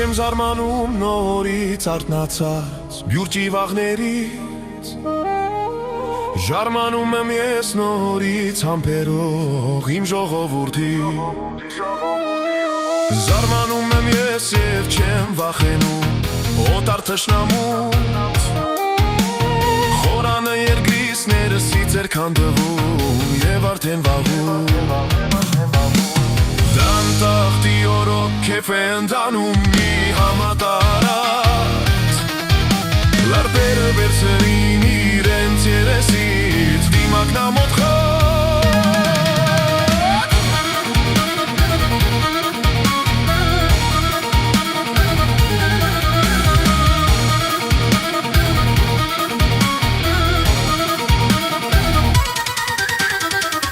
եմ զարմանում նորից արթնացած բյուրճի վաղներից Ժարմանում եմ ես նորից համբերող իմ ժողովուրդի Զարմանում եմ ես և չեմ վախենում օտար թշնամուց Խորանը երկրիս ներսից էր քանդվում և արդեն վաղուց Դանտախտի օրոք քեֆ է ընթանում մի համատարած Լարդերը վերցրին իրենց երեսից դիմակնամոտ խաչ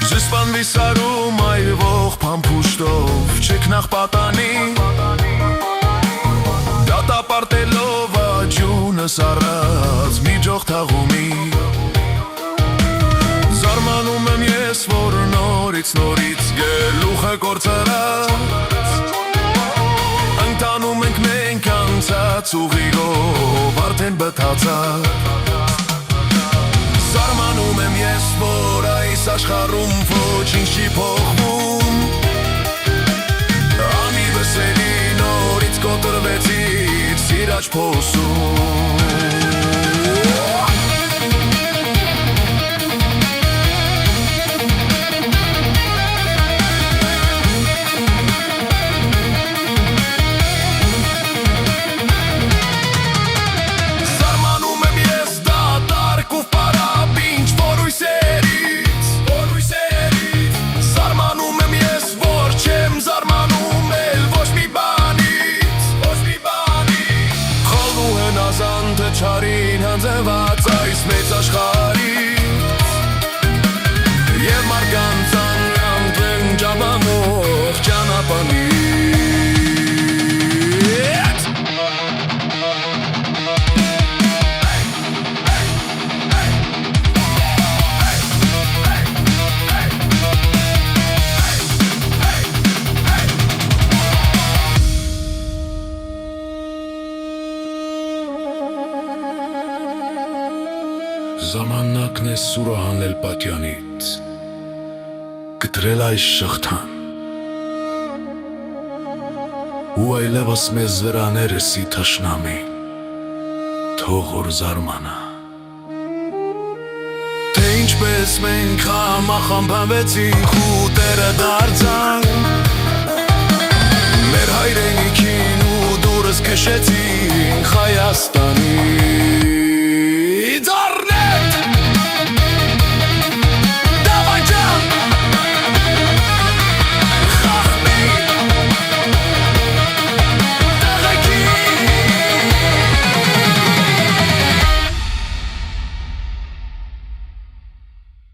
Զսպանվի սարում այրվող փամփուշտով չքնաղ պատանի Դատապարտելով աջունս առած մի ջող թաղումի Զարմանում եմ ես, որ նորից գլուխ է կործրած Ընտանում ենք մենք անցած ուղիով արդեն բթացած Զարմանում եմ ես, որ այս աշխարհում ոչինչ չի փոխվում Անիվսելի նորից կոտրվեցիր սիրաչ փոսում Չարին հանձնված այս մեծ աշխարհից Եվ մարդկանց անհամբերն ճանապարհով ճանապարհից Ժամանակն է սուրը հանել պատյանից Կտրել այս շղթան Ու այլևս մեզ վրա ներսի թշնամի Թող որ զարմանա Թե ինչպես մենք համախմբվեցինք ու տերը դա